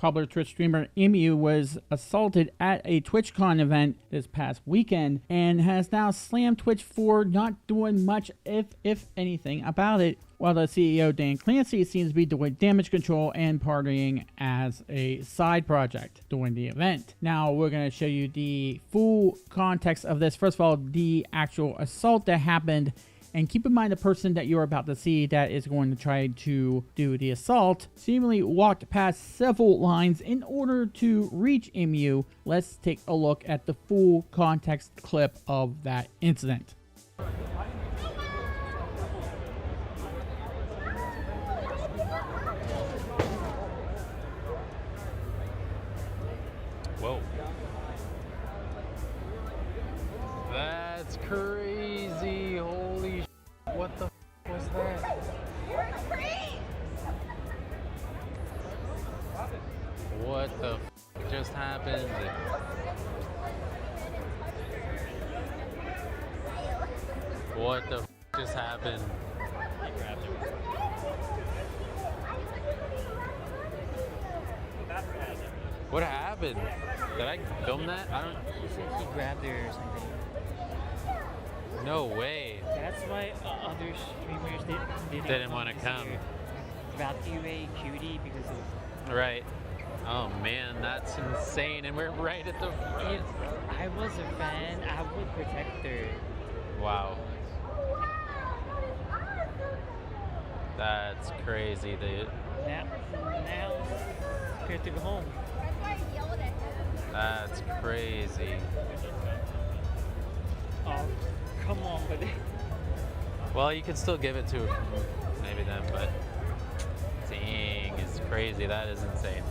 Popular Twitch streamer Emiru was assaulted at a Twitchcon event this past weekend and has now slammed Twitch for not doing much, if anything, about it, while the CEO Dan Clancy seems to be doing damage control and partying as a side project during the event. Now we're going to show you the full context of this. First of all, the actual assault that happened. And keep in mind the person that you're about to see that is going to try to do the assault seemingly walked past several lines in order to reach Emiru. Let's take a look at the full context clip of that incident. Whoa. That's crazy. Holy sh**. What the f was that? What the f just happened? What the f just happened? What happened? Did I film that? I don't. He said he grabbed her or something. No way. That's why other streamers didn't want to come. Valkyrie cutie because of. Right. Oh man, that's insane. And we're right at the. If I was a fan, I would protect her. Wow. That's crazy, dude. Now, scared to go home. That's crazy. Oh, come on, buddy. Well, you could still give it to maybe them, but dang, it's crazy. That is insane.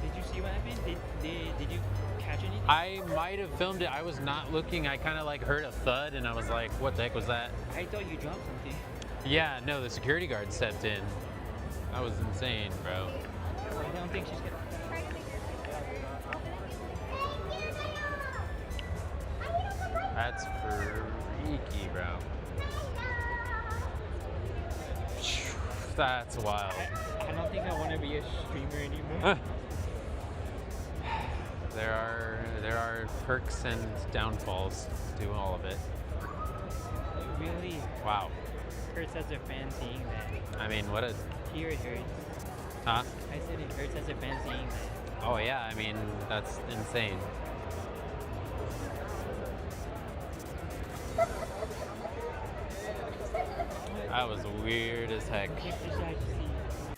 Did you see what happened? Did you catch anything? I might have filmed it. I was not looking. I kind of like heard a thud, and I was like, "What the heck was that?" I thought you dropped something. Yeah, no, the security guard stepped in. That was insane, bro. I don't think she's gonna. That's freaky, bro. That's wild. I don't think I want to be a streamer anymore. There are perks and downfalls to all of it. It really Wow. hurts as a fan seeing that. I mean, what a... Here it hurts. Huh? I said it hurts as a fan seeing that. Oh yeah, I mean, that's insane. That was weird as heck.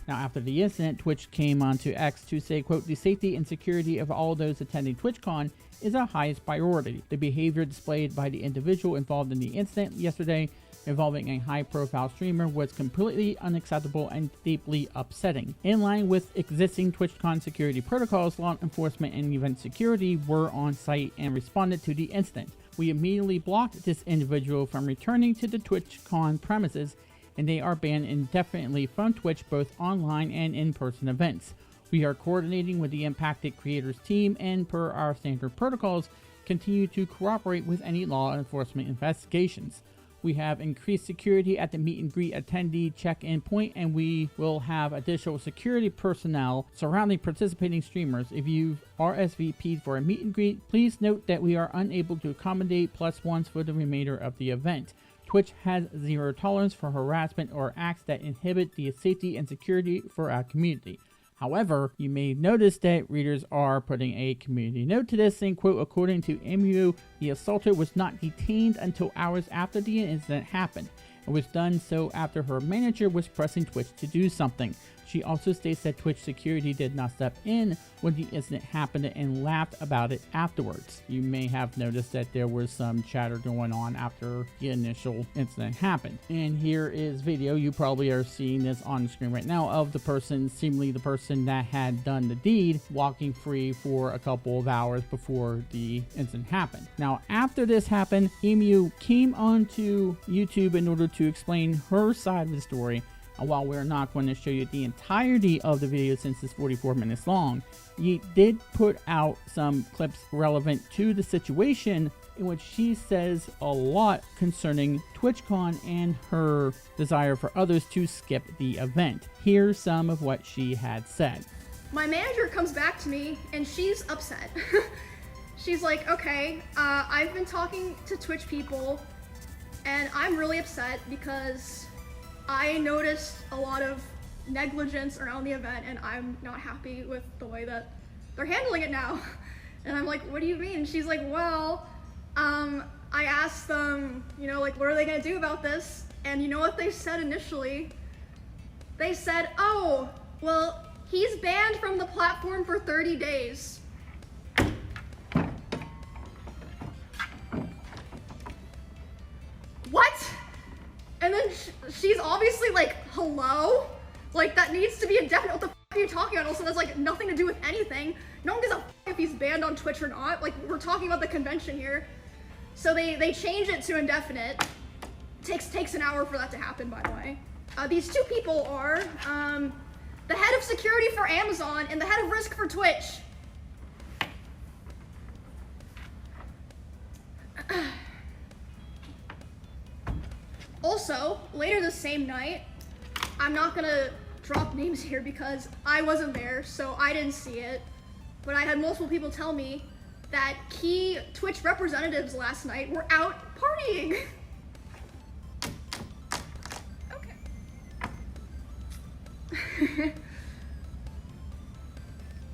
Now, after the incident, Twitch came onto X to say, quote, "The safety and security of all those attending TwitchCon is our highest priority. The behavior displayed by the individual involved in the incident yesterday involving a high-profile streamer was completely unacceptable and deeply upsetting. In line with existing TwitchCon security protocols, law enforcement and event security were on site and responded to the incident. We immediately blocked this individual from returning to the TwitchCon premises, and they are banned indefinitely from Twitch, both online and in-person events. We are coordinating with the impacted creators team and, per our standard protocols, continue to cooperate with any law enforcement investigations. We have increased security at the meet and greet attendee check-in point, and we will have additional security personnel surrounding participating streamers. If you've RSVP'd for a meet and greet, please note that we are unable to accommodate +1s for the remainder of the event. Twitch has zero tolerance for harassment or acts that inhibit the safety and security for our community. However, you may notice that readers are putting a community note to this saying, quote, "According to Emiru, the assaulter was not detained until hours after the incident happened. It was done so after her manager was pressing Twitch to do something." She also states that Twitch security did not step in when the incident happened and laughed about it afterwards. You may have noticed that there was some chatter going on after the initial incident happened. And here is video, you probably are seeing this on the screen right now, of the person, seemingly the person that had done the deed, walking free for a couple of hours before the incident happened. Now, after this happened, Emiru came onto YouTube in order to explain her side of the story. And while we're not going to show you the entirety of the video since it's 44 minutes long, he did put out some clips relevant to the situation in which she says a lot concerning TwitchCon and her desire for others to skip the event. Here's some of what she had said. my manager comes back to me and she's upset. She's like, okay, I've been talking to Twitch people and I'm really upset because I noticed a lot of negligence around the event and I'm not happy with the way that they're handling it now. And I'm like, what do you mean? She's like, well, I asked them, you know, like, what are they gonna do about this? And you know what they said initially? They said, oh, well, he's banned from the platform for 30 days. What? And then she's obviously like, hello? Like, that needs to be indefinite. What the f are you talking about? Also, that's like nothing to do with anything. No one gives a f if he's banned on Twitch or not. Like, we're talking about the convention here. So they change it to indefinite. Takes an hour for that to happen, by the way. These two people are the head of security for Amazon and the head of risk for Twitch. Also, later the same night, I'm not gonna drop names here because I wasn't there, so I didn't see it. But I had multiple people tell me that key Twitch representatives last night were out partying. Okay.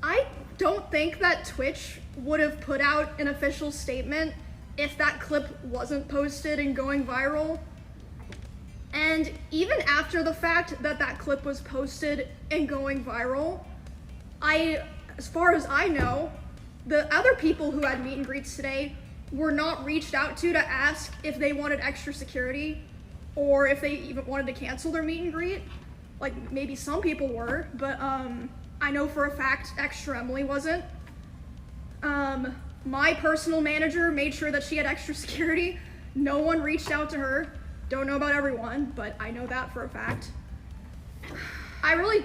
I don't think that Twitch would have put out an official statement if that clip wasn't posted and going viral. And even after the fact that that clip was posted and going viral, as far as I know, the other people who had meet and greets today were not reached out to ask if they wanted extra security or if they even wanted to cancel their meet and greet. Like, maybe some people were, but I know for a fact Extra Emily wasn't. My personal manager made sure that she had extra security. No one reached out to her. Don't know about everyone, but I know that for a fact. I really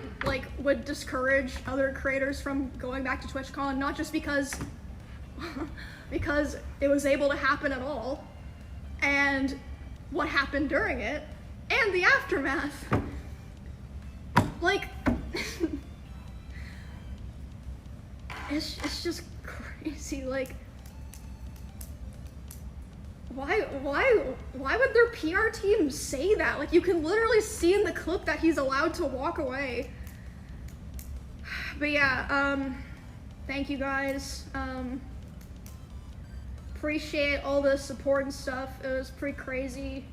would discourage other creators from going back to TwitchCon, not just because it was able to happen at all, and what happened during it, and the aftermath. Like, it's just crazy. Like, why would their PR team say that? Like, you can literally see in the clip that he's allowed to walk away. But yeah, thank you guys. Appreciate all the support and stuff. It was pretty crazy,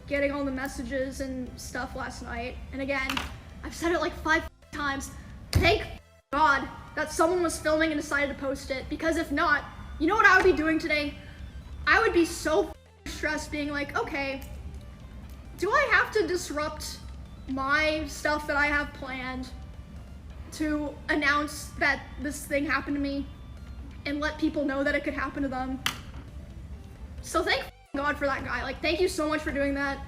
getting all the messages and stuff last night. And again, I've said it like 5 times. Thank God that someone was filming and decided to post it, because if not, you know what I would be doing today? I would be so stressed being like, okay, do I have to disrupt my stuff that I have planned to announce that this thing happened to me and let people know that it could happen to them? So thank God for that guy. Like, thank you so much for doing that.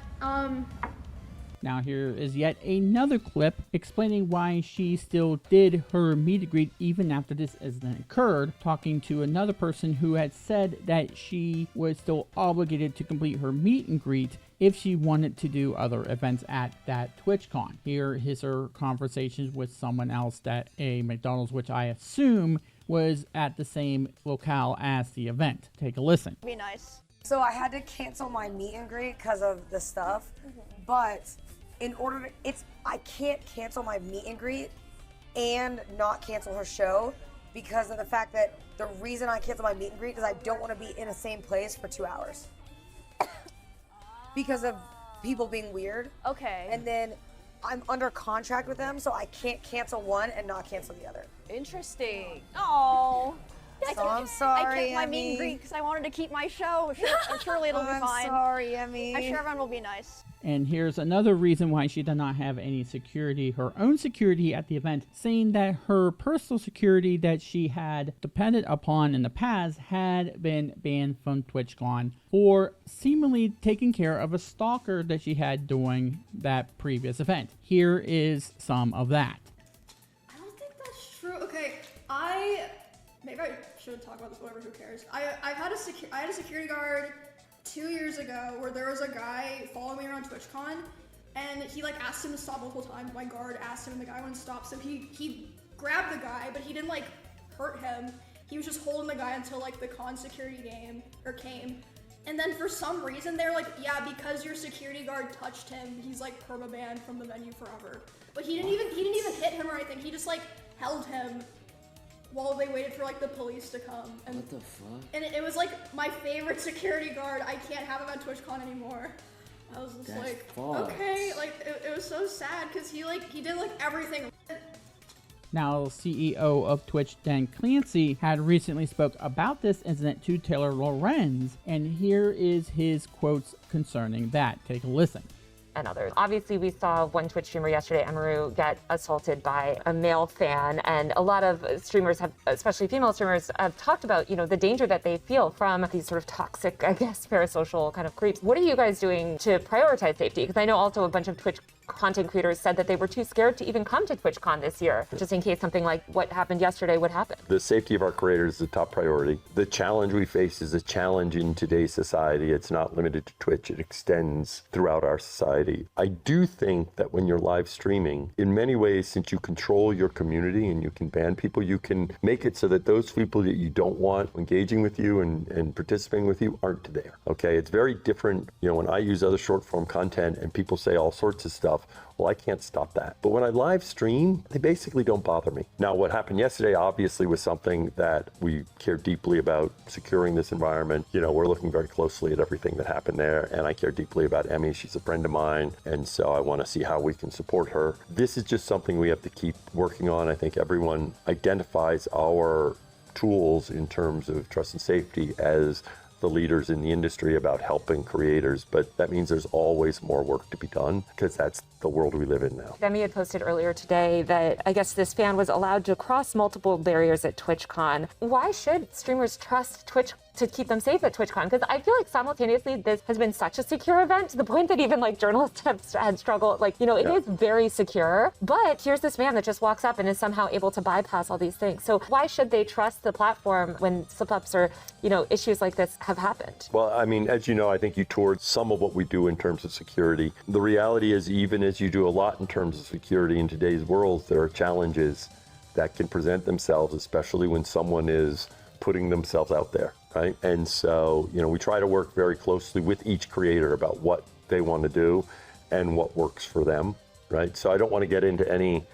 Now here is yet another clip explaining why she still did her meet and greet even after this incident occurred, talking to another person who had said that she was still obligated to complete her meet and greet if she wanted to do other events at that TwitchCon. Here is her conversations with someone else at a McDonald's, which I assume was at the same locale as the event. Take a listen. Be nice. So I had to cancel my meet and greet because of the stuff, but in order to, I can't cancel my meet and greet and not cancel her show because of the fact that the reason I cancel my meet and greet is I don't want to be in the same place for 2 hours because of people being weird. Okay. And then I'm under contract with them, so I can't cancel one and not cancel the other. Interesting. Oh. So I'm sorry, I kept my Emmy. meet and greet because I wanted to keep my show. Surely it'll be fine. I'm sorry, Emmy. I'm sure everyone will be nice. And here's another reason why she did not have any security, her own security at the event, saying that her personal security that she had depended upon in the past had been banned from TwitchCon for seemingly taking care of a stalker that she had during that previous event. Here is some of that. I don't think that's true. Okay, maybe I should talk about this, whatever, who cares. I had a security guard 2 years ago where there was a guy following me around TwitchCon, and he like asked him to stop multiple times. My guard asked him and the guy wouldn't stop, so he grabbed the guy, but he didn't like hurt him. He was just holding the guy until like the con security came. And then for some reason they're like, yeah, because your security guard touched him, he's like perma-banned from the venue forever. But he didn't even hit him or anything. He just like held him while they waited for like the police to come. And, what the fuck? And it was like my favorite security guard. I can't have him at TwitchCon anymore. I was just like, okay, like it was so sad because he did like everything. Now, CEO of Twitch, Dan Clancy, had recently spoke about this incident to Taylor Lorenz, and here is his quotes concerning that. Take a listen. And others. Obviously, we saw one Twitch streamer yesterday, Emiru, get assaulted by a male fan, and a lot of streamers have, especially female streamers, have talked about, the danger that they feel from these sort of toxic, I guess, parasocial kind of creeps. What are you guys doing to prioritize safety? Because I know also a bunch of Twitch content creators said that they were too scared to even come to TwitchCon this year, just in case something like what happened yesterday would happen. The safety of our creators is the top priority. The challenge we face is a challenge in today's society. It's not limited to Twitch. It extends throughout our society. I do think that when you're live streaming, in many ways, since you control your community and you can ban people, you can make it so that those people that you don't want engaging with you and participating with you aren't there. Okay, it's very different. When I use other short form content and people say all sorts of stuff, well, I can't stop that. But when I live stream, they basically don't bother me. Now, what happened yesterday obviously was something that we care deeply about, securing this environment. We're looking very closely at everything that happened there, and I care deeply about Emmy. She's a friend of mine, and so I want to see how we can support her. This is just something we have to keep working on. I think everyone identifies our tools in terms of trust and safety as the leaders in the industry about helping creators, but that means there's always more work to be done because that's the world we live in now. Demi had posted earlier today that I guess this fan was allowed to cross multiple barriers at TwitchCon. Why should streamers trust Twitch to keep them safe at TwitchCon? Because I feel like simultaneously this has been such a secure event to the point that even like journalists have had struggled. It is very secure, but here's this man that just walks up and is somehow able to bypass all these things. So why should they trust the platform when slip-ups or issues like this have happened? Well, I mean, as you know, I think you toured some of what we do in terms of security. The reality is, even as you do a lot in terms of security in today's world, there are challenges that can present themselves, especially when someone is putting themselves out there, right? And so, we try to work very closely with each creator about what they want to do and what works for them, right? So I don't want to get into any,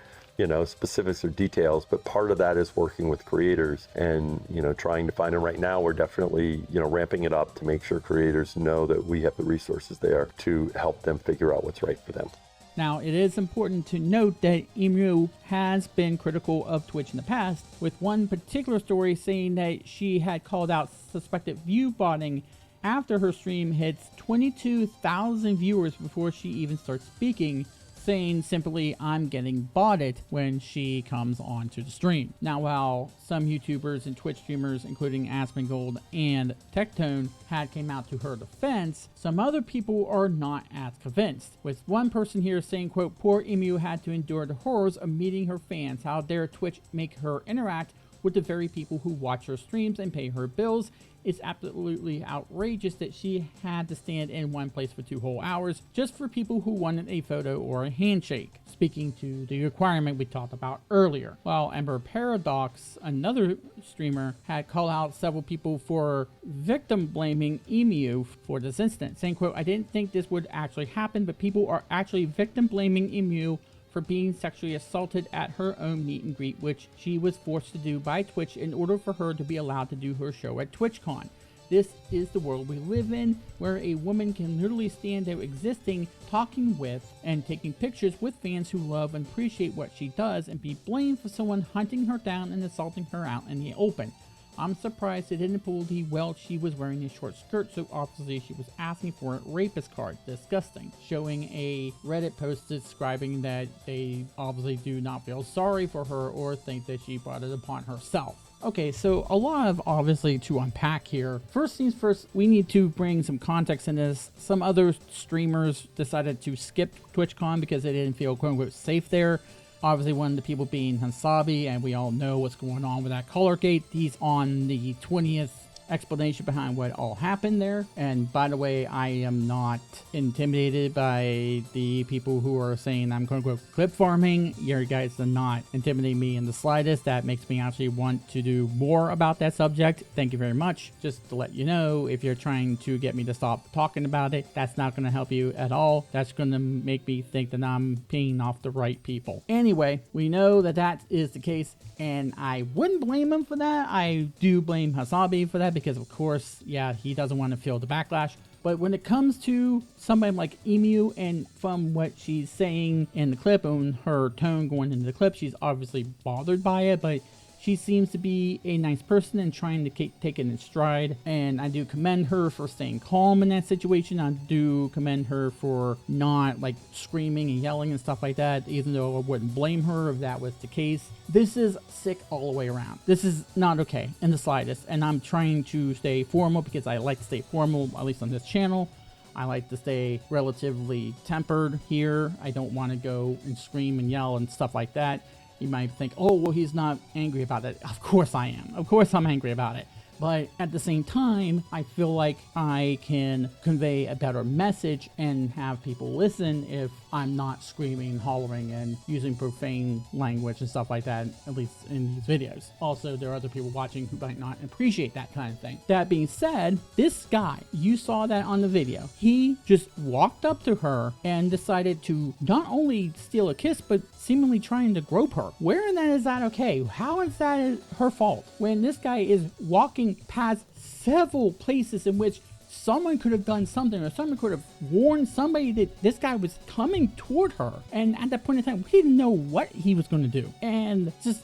specifics or details, but part of that is working with creators and, trying to find, and right now we're definitely, ramping it up to make sure creators know that we have the resources there to help them figure out what's right for them. Now, it is important to note that Emiru has been critical of Twitch in the past, with one particular story saying that she had called out suspected view botting after her stream hits 22,000 viewers before she even starts speaking, saying simply, "I'm getting botted," when she comes onto the stream. Now, while some YouTubers and Twitch streamers, including Asmongold and Tectone, had came out to her defense, some other people are not as convinced, with one person here saying, quote, "Poor Emu had to endure the horrors of meeting her fans. How dare Twitch make her interact with the very people who watch her streams and pay her bills. It's absolutely outrageous that she had to stand in one place for 2 whole hours just for people who wanted a photo or a handshake," speaking to the requirement we talked about earlier. While Ember Paradox, another streamer, had called out several people for victim blaming Emu for this incident, saying, quote, "I didn't think this would actually happen, but people are actually victim blaming Emu for being sexually assaulted at her own meet and greet, which she was forced to do by Twitch in order for her to be allowed to do her show at TwitchCon. This is the world we live in, where a woman can literally stand there existing, talking with, and taking pictures with fans who love and appreciate what she does, and be blamed for someone hunting her down and assaulting her out in the open. I'm surprised they didn't pull the, well, she was wearing a short skirt, so obviously she was asking for a rapist card. Disgusting." Showing a Reddit post describing that they obviously do not feel sorry for her or think that she brought it upon herself. Okay, so a lot of obviously to unpack here. First things first, we need to bring some context in this. Some other streamers decided to skip TwitchCon because they didn't feel quote unquote safe there. Obviously, one of the people being Hansabi, and we all know what's going on with that Colorgate. He's on the 20th explanation behind what all happened there. And by the way, I am not intimidated by the people who are saying I'm quote unquote clip farming. Your guys do not intimidate me in the slightest. That makes me actually want to do more about that subject. Thank you very much. Just to let you know, if you're trying to get me to stop talking about it, that's not going to help you at all. That's going to make me think that I'm paying off the right people. Anyway, we know that that is the case, and I wouldn't blame him for that. I do blame Hasabi for that because, of course, yeah, he doesn't want to feel the backlash. But when it comes to somebody like Emiru, and from what she's saying in the clip and her tone going into the clip, she's obviously bothered by it, but she seems to be a nice person and trying to take it in stride. And I do commend her for staying calm in that situation. I do commend her for not like screaming and yelling and stuff like that, even though I wouldn't blame her if that was the case. This is sick all the way around. This is not okay in the slightest. And I'm trying to stay formal because I like to stay formal, at least on this channel. I like to stay relatively tempered here. I don't want to go and scream and yell and stuff like that. You might think, oh, well, he's not angry about it. Of course I am. Of course I'm angry about it. But at the same time, I feel like I can convey a better message and have people listen if I'm not screaming, hollering, and using profane language and stuff like that, at least in these videos. Also, there are other people watching who might not appreciate that kind of thing. That being said, this guy, you saw that on the video, he just walked up to her and decided to not only steal a kiss, but seemingly trying to grope her. Where in that is that okay? How is that her fault? When this guy is walking past several places in which someone could have done something, or someone could have warned somebody that this guy was coming toward her. And at that point in time, we didn't know what he was going to do. And just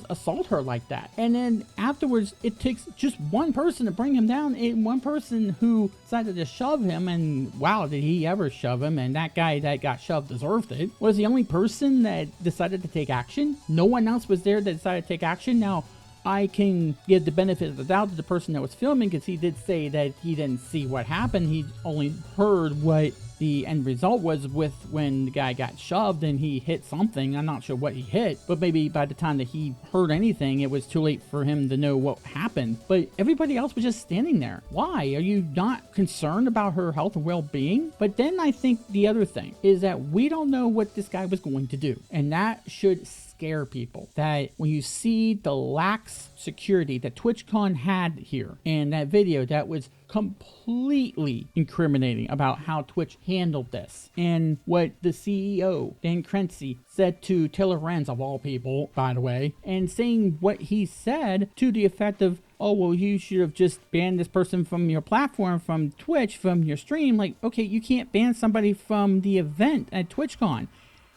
assault her like that. And then afterwards, it takes just one person to bring him down, and one person who decided to shove him. And wow, did he ever shove him? And that guy that got shoved deserved it. Was the only person that decided to take action. No one else was there that decided to take action. Now, I can give the benefit of the doubt to the person that was filming, because he did say that he didn't see what happened. He only heard what the end result was with when the guy got shoved and he hit something. I'm not sure what he hit, but maybe by the time that he heard anything, it was too late for him to know what happened. But everybody else was just standing there. Why? Are you not concerned about her health and well-being? But then I think the other thing is that we don't know what this guy was going to do, and that should scare people. That when you see the lax security that TwitchCon had here in that video, that was completely incriminating about how Twitch handled this, and what the CEO Dan Crency said to Taylor Renz, of all people, by the way, and saying what he said to the effect of, oh, well, you should have just banned this person from your platform, from Twitch, from your stream. Like, okay, you can't ban somebody from the event at TwitchCon.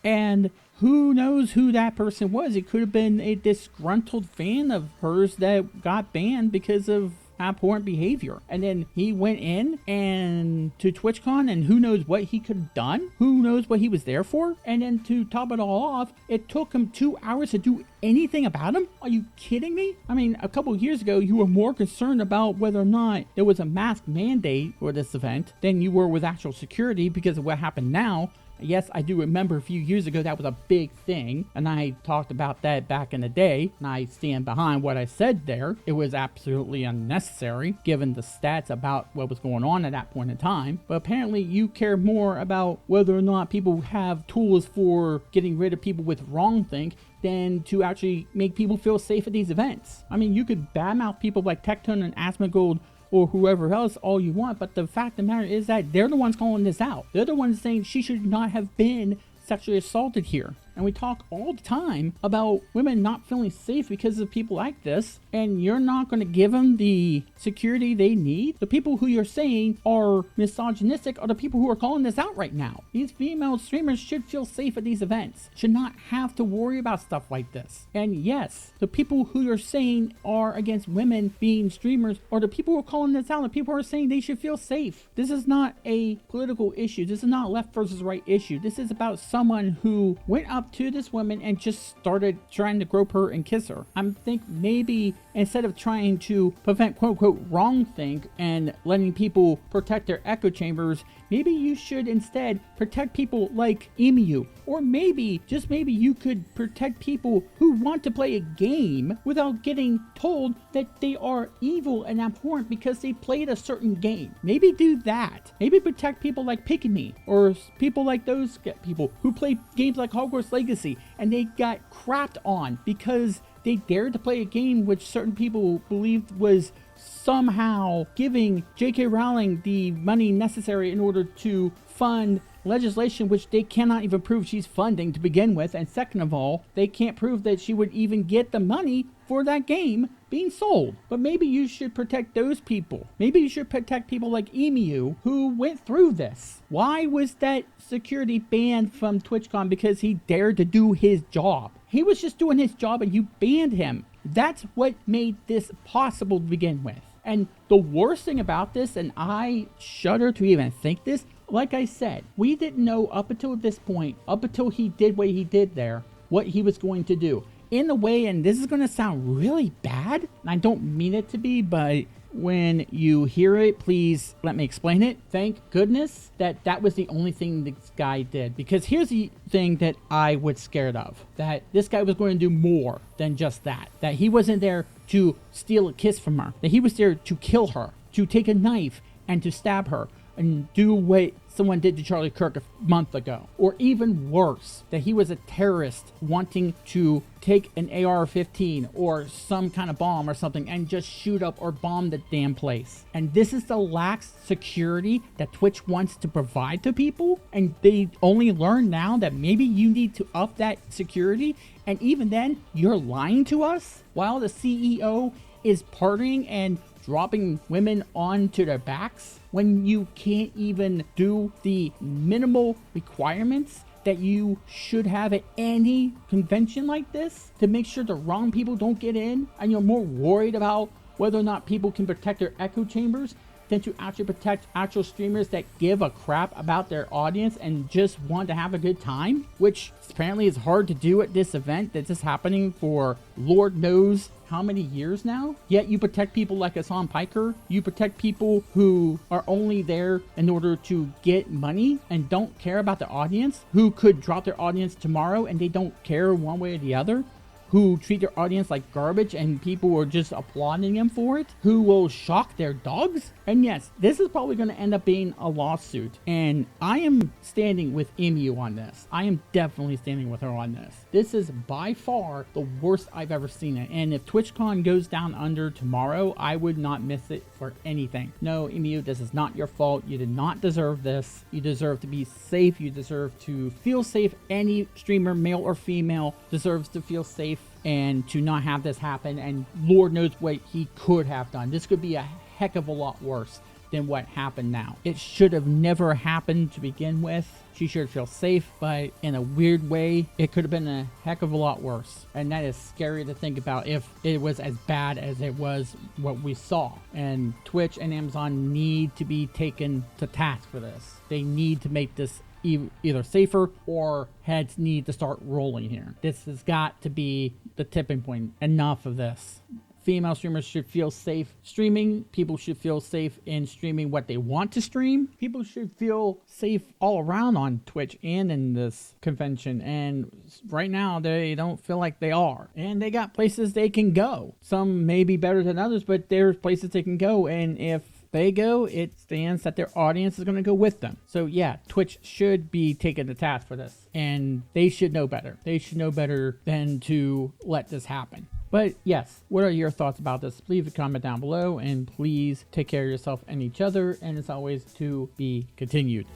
And who knows who that person was? It could have been a disgruntled fan of hers that got banned because of abhorrent behavior. And then he went in and to TwitchCon, and who knows what he could have done? Who knows what he was there for? And then to top it all off, it took him 2 hours to do anything about him? Are you kidding me? I mean, a couple of years ago, you were more concerned about whether or not there was a mask mandate for this event than you were with actual security because of what happened now. Yes, I do remember a few years ago that was a big thing, and I talked about that back in the day, and I stand behind what I said there. It was absolutely unnecessary, given the stats about what was going on at that point in time. But apparently you care more about whether or not people have tools for getting rid of people with wrongthink than to actually make people feel safe at these events. I mean, you could badmouth people like Tectone and Asmongold or whoever else all you want, but the fact of the matter is that they're the ones calling this out. They're the ones saying she should not have been sexually assaulted here. And we talk all the time about women not feeling safe because of people like this, and you're not going to give them the security they need. The people who you're saying are misogynistic are the people who are calling this out right now. These female streamers should feel safe at these events, should not have to worry about stuff like this. And yes, the people who you're saying are against women being streamers are the people who are calling this out, the people who are saying they should feel safe. This is not a political issue. This is not left versus right issue. This is about someone who went up to this woman and just started trying to grope her and kiss her. I think maybe instead of trying to prevent quote unquote wrong think and letting people protect their echo chambers, maybe you should instead protect people like Emiru. Or maybe, just maybe, you could protect people who want to play a game without getting told that they are evil and abhorrent because they played a certain game. Maybe do that. Maybe protect people like Pikami, or people like those people who play games like Hogwarts Legacy and they got crapped on because they dared to play a game which certain people believed was somehow giving J.K. Rowling the money necessary in order to fund legislation which they cannot even prove she's funding to begin with, and second of all, they can't prove that she would even get the money for that game being sold. But maybe you should protect those people. Maybe you should protect people like Emiru who went through this. Why was that security banned from TwitchCon? Because he dared to do his job. He was just doing his job and you banned him. That's what made this possible to begin with. And the worst thing about this, and I shudder to even think this, like I said, we didn't know up until this point, up until he did what he did there, what he was going to do. In a way, and this is going to sound really bad, and I don't mean it to be, but when you hear it, please let me explain it. Thank goodness that that was the only thing this guy did. Because here's the thing that I was scared of. That this guy was going to do more than just that. That he wasn't there to steal a kiss from her. That he was there to kill her. To take a knife and to stab her. And do what someone did to Charlie Kirk a month ago. Or even worse, that he was a terrorist wanting to take an AR-15 or some kind of bomb or something and just shoot up or bomb the damn place. And this is the lax security that Twitch wants to provide to people. And they only learn now that maybe you need to up that security. And even then, you're lying to us while the CEO is partying and dropping women onto their backs when you can't even do the minimal requirements that you should have at any convention like this to make sure the wrong people don't get in, and you're more worried about whether or not people can protect their echo chambers than to actually protect actual streamers that give a crap about their audience and just want to have a good time, which apparently is hard to do at this event that's just happening for Lord knows how many years now. Yet you protect people like Hassan Piker. You protect people who are only there in order to get money and don't care about the audience, who could drop their audience tomorrow and they don't care one way or the other, who treat their audience like garbage and people are just applauding them for it, who will shock their dogs. And yes, this is probably going to end up being a lawsuit. And I am standing with Emiru on this. I am definitely standing with her on this. This is by far the worst I've ever seen it. And if TwitchCon goes down under tomorrow, I would not miss it for anything. No, Emiru, this is not your fault. You did not deserve this. You deserve to be safe. You deserve to feel safe. Any streamer, male or female, deserves to feel safe and to not have this happen. And Lord knows what he could have done. This could be a heck of a lot worse than what happened now. It should have never happened to begin with. She should feel safe, but in a weird way, it could have been a heck of a lot worse. And that is scary to think about if it was as bad as it was what we saw. And Twitch and Amazon need to be taken to task for this. They need to make this either safer or heads need to start rolling here. This has got to be the tipping point. Enough of this. Female streamers should feel safe streaming. People should feel safe in streaming what they want to stream. People should feel safe all around on Twitch and in this convention. And right now, they don't feel like they are. And they got places they can go. Some may be better than others, but there's places they can go. And if they go, it stands that their audience is going to go with them. So yeah, Twitch should be taken to task for this. And they should know better. They should know better than to let this happen. But yes, what are your thoughts about this? Leave a comment down below and please take care of yourself and each other. And as always, to be continued.